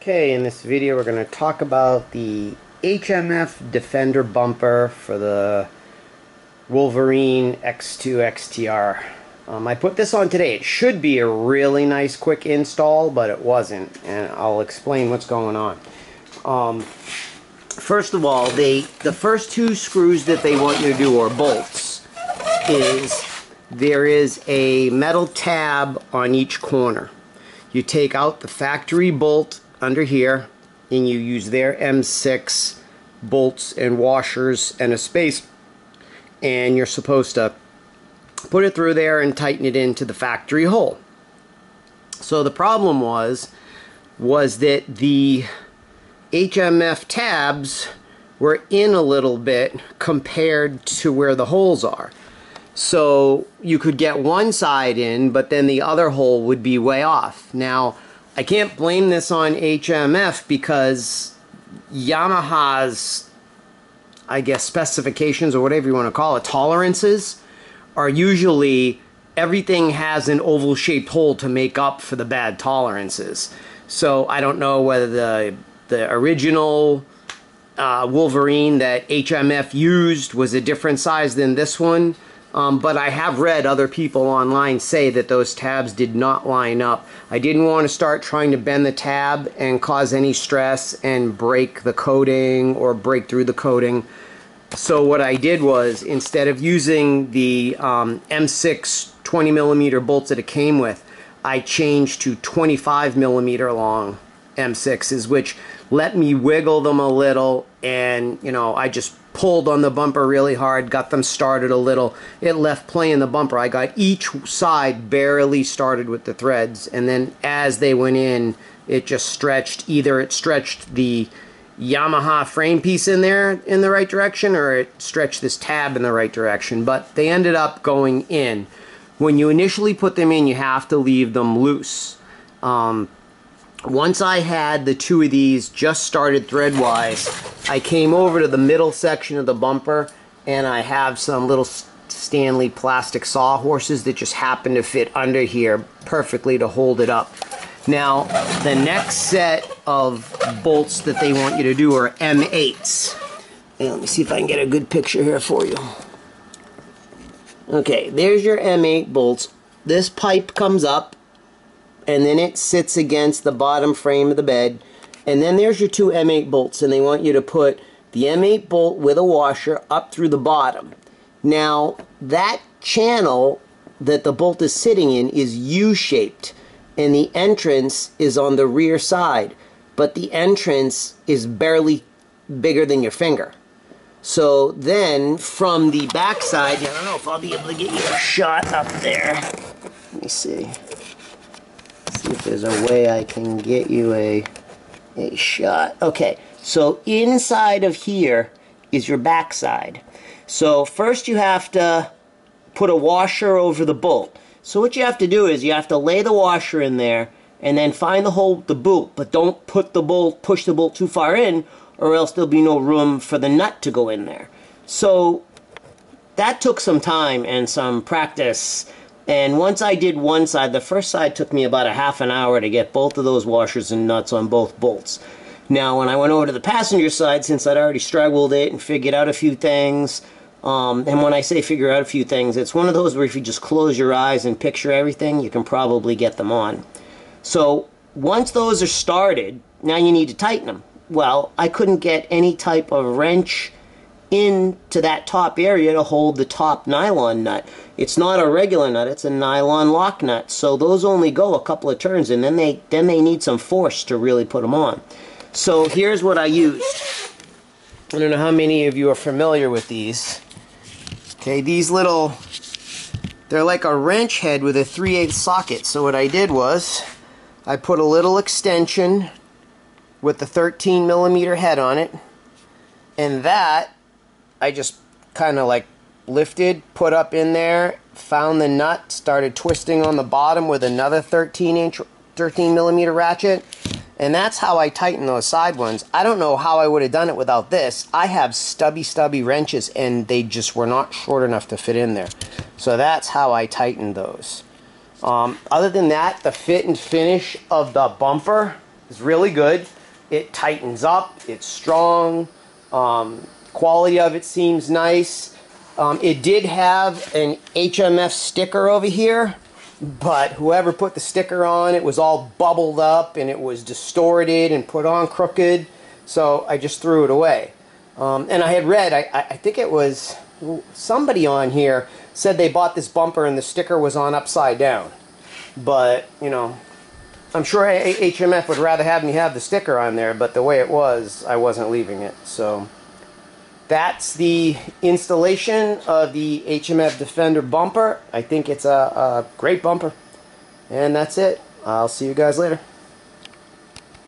Okay, in this video we're going to talk about the HMF Defender bumper for the Wolverine X2 XTR. I put this on today. It should be a really nice quick install, but it wasn't, and I'll explain what's going on. First of all, the first two screws that they want you to do, or bolts, is there is a metal tab on each corner. You take out the factory bolt under here and you use their M6 bolts and washers and a spacer, and you're supposed to put it through there and tighten it into the factory hole. So the problem was that the HMF tabs were in a little bit compared to where the holes are. So you could get one side in, but then the other hole would be way off. Now, I can't blame this on HMF because Yamaha's, I guess, specifications, or whatever you want to call it, tolerances, are usually everything has an oval-shaped hole to make up for the bad tolerances. So I don't know whether the original Wolverine that HMF used was a different size than this one. But I have read other people online say that those tabs did not line up. I didn't want to start trying to bend the tab and cause any stress and break the coating or break through the coating. So what I did was, instead of using the M6 20mm bolts that it came with, I changed to 25mm long M6s, which let me wiggle them a little, and I just pulled on the bumper really hard, got them started a little. It left play in the bumper. I got each side barely started with the threads, and then as they went in, it just stretched. Either it stretched the Yamaha frame piece in there in the right direction, or it stretched this tab in the right direction, but they ended up going in. When you initially put them in, you have to leave them loose. Once I had the two of these just started thread-wise, I came over to the middle section of the bumper, and I have some little Stanley plastic sawhorses that just happen to fit under here perfectly to hold it up. Now, the next set of bolts that they want you to do are M8s. And let me see if I can get a good picture here for you. Okay, there's your M8 bolts. This pipe comes up, and then it sits against the bottom frame of the bed, and then there's your two M8 bolts, and they want you to put the M8 bolt with a washer up through the bottom. Now, that channel that the bolt is sitting in is U-shaped, and the entrance is on the rear side, but the entrance is barely bigger than your finger. So then, from the back side, I don't know if I'll be able to get you a shot up there. Let me see. See if there's a way I can get you a shot. Okay, so inside of here is your back side. So first you have to put a washer over the bolt. So what you have to do is you have to lay the washer in there and then find the hole with the bolt, but don't put the bolt, push the bolt too far in, or else there'll be no room for the nut to go in there. So that took some time and some practice. And once I did one side, the first side took me about a half an hour to get both of those washers and nuts on both bolts. Now, when I went over to the passenger side, since I'd already struggled it and figured out a few things, and when I say figure out a few things, it's one of those where if you just close your eyes and picture everything, you can probably get them on. So once those are started, now you need to tighten them. Well, I couldn't get any type of wrench into that top area to hold the top nylon nut. It's not a regular nut, it's a nylon lock nut, so those only go a couple of turns, and then they need some force to really put them on. So here's what I used. I don't know how many of you are familiar with these. Okay, these little, they're like a wrench head with a 3/8 socket. So what I did was I put a little extension with the 13mm head on it, and that I just kind of like lifted, put up in there, found the nut, started twisting on the bottom with another 13mm ratchet, and that's how I tighten those side ones. I don't know how I would have done it without this. I have stubby wrenches, and they just were not short enough to fit in there. So that's how I tightened those. Other than that, the fit and finish of the bumper is really good. It tightens up. It's strong. Quality of it seems nice. It did have an HMF sticker over here, but whoever put the sticker on, it was all bubbled up and it was distorted and put on crooked, so I just threw it away. And I had read, I think it was somebody on here said they bought this bumper and the sticker was on upside down. But, you know, I'm sure HMF would rather have me have the sticker on there, but the way it was, I wasn't leaving it. So that's the installation of the HMF Defender bumper. I think it's a great bumper. And that's it. I'll see you guys later.